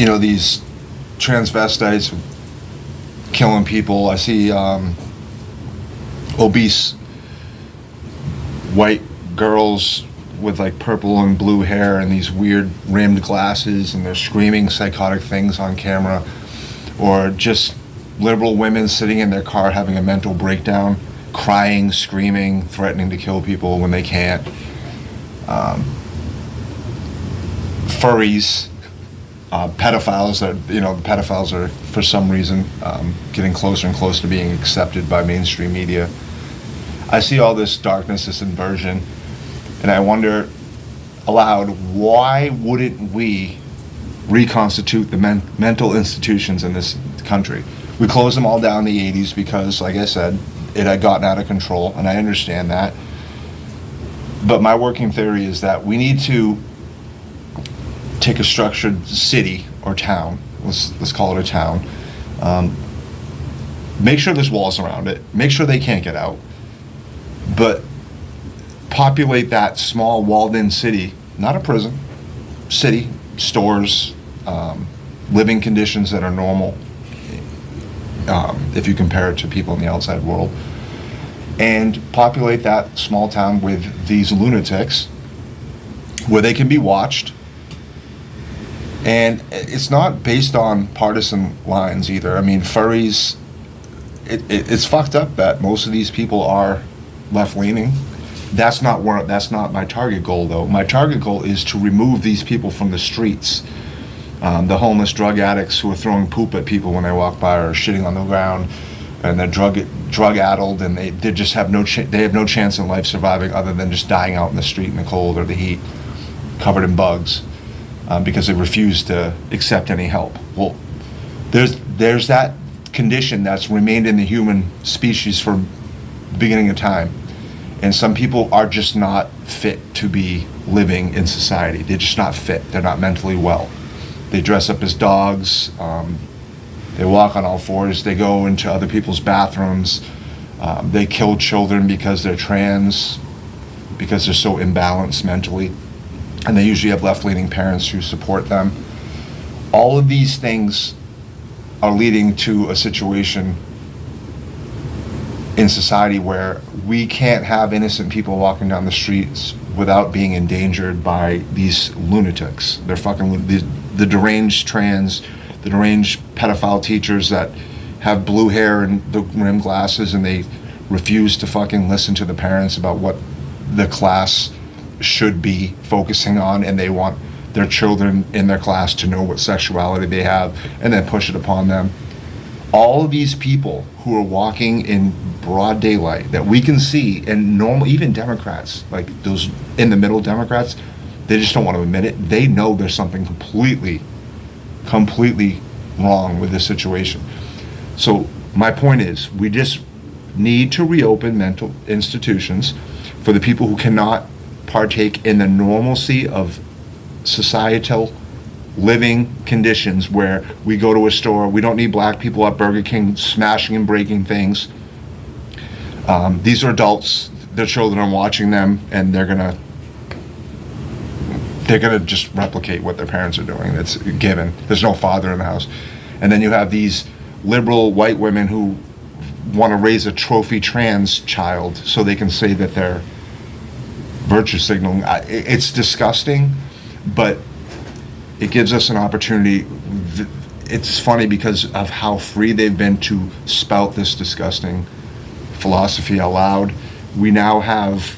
these transvestites killing people. I see obese white girls with like purple and blue hair and these weird rimmed glasses, and they're screaming psychotic things on camera. Or just liberal women sitting in their car having a mental breakdown, crying, screaming, threatening to kill people when they can't. Furries, pedophiles. Pedophiles are for some reason getting closer and closer to being accepted by mainstream media. I see all this darkness, this inversion, and I wonder aloud, why wouldn't we reconstitute the mental institutions in this country? We closed them all down in the 80s because, like I said, it had gotten out of control, and I understand that. But my working theory is that we need to take a structured city or town, let's call it a town, make sure there's walls around it, make sure they can't get out, but populate that small walled-in city, not a prison, city, stores, living conditions that are normal, if you compare it to people in the outside world, and populate that small town with these lunatics where they can be watched. And it's not based on partisan lines either. I mean, furries, it's fucked up that most of these people are left-leaning. That's not my target goal, though. My target goal is to remove these people from the streets. The homeless drug addicts who are throwing poop at people when they walk by, or shitting on the ground, and they're drug-addled, and they just have no chance in life surviving other than just dying out in the street in the cold or the heat, covered in bugs, because they refuse to accept any help. Well, there's that condition that's remained in the human species for the beginning of time. And some people are just not fit to be living in society. They're just not fit. They're not mentally well. They dress up as dogs. They walk on all fours. They go into other people's bathrooms. They kill children because they're trans, because they're so imbalanced mentally. And they usually have left-leaning parents who support them. All of these things are leading to a situation in society where we can't have innocent people walking down the streets without being endangered by these lunatics. They're fucking the deranged trans, the deranged pedophile teachers that have blue hair and the rimmed glasses, and they refuse to fucking listen to the parents about what the class should be focusing on, and they want their children in their class to know what sexuality they have and then push it upon them. All of these people who are walking in broad daylight that we can see, and normal, even Democrats, like those in the middle Democrats, they just don't want to admit it. They know there's something completely wrong with this situation. So my point is, we just need to reopen mental institutions for the people who cannot partake in the normalcy of societal living conditions, where we go to a store, we don't need black people at Burger King smashing and breaking things. These are adults, their children are watching them, and they're gonna just replicate what their parents are doing. It's given. There's no father in the house. And then you have these liberal white women who want to raise a trophy trans child so they can say that they're virtue signaling. It's disgusting, but it gives us an opportunity. It's funny because of how free they've been to spout this disgusting philosophy out loud. We now have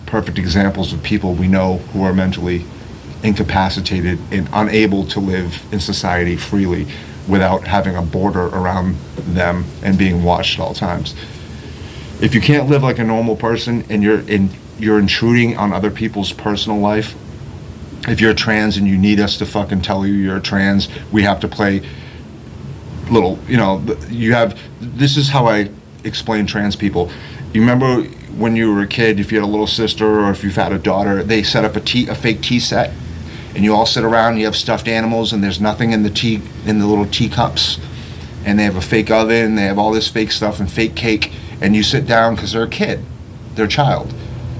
perfect examples of people we know who are mentally incapacitated and unable to live in society freely without having a border around them and being watched at all times. If you can't live like a normal person and you're intruding on other people's personal life, if you're trans and you need us to fucking tell you you're trans, we have to play little, this is how I explain trans people. You remember when you were a kid, if you had a little sister or if you've had a daughter, they set up a fake tea set, and you all sit around, you have stuffed animals, and there's nothing in the little teacups, and they have a fake oven, they have all this fake stuff and fake cake, and you sit down because they're a kid, they're a child.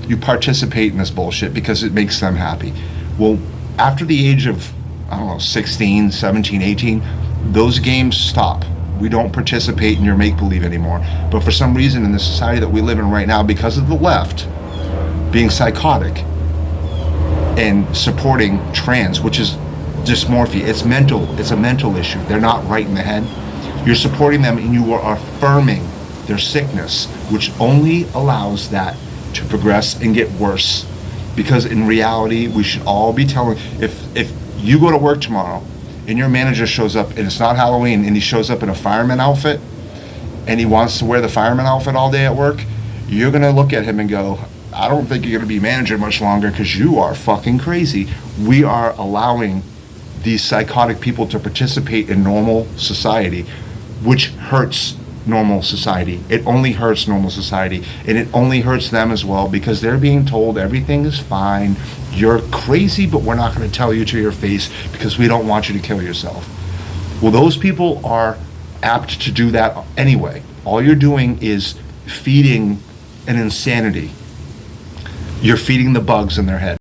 You participate in this bullshit because it makes them happy. Well, after the age of I don't know, 16, 17, 18, those games stop. We don't participate in your make-believe anymore. But for some reason in the society that we live in right now, because of the left being psychotic and supporting trans, which is dysmorphia, it's a mental issue. They're not right in the head. You're supporting them and you are affirming their sickness, which only allows that to progress and get worse. Because in reality, we should all be telling, if you go to work tomorrow and your manager shows up and it's not Halloween and he shows up in a fireman outfit and he wants to wear the fireman outfit all day at work, you're going to look at him and go, I don't think you're going to be manager much longer because you are fucking crazy. We are allowing these psychotic people to participate in normal society, which hurts normal society. It only hurts normal society, and it only hurts them as well because they're being told everything is fine. You're crazy, but we're not going to tell you to your face because we don't want you to kill yourself. Well, those people are apt to do that anyway. All you're doing is feeding an insanity. You're feeding the bugs in their head.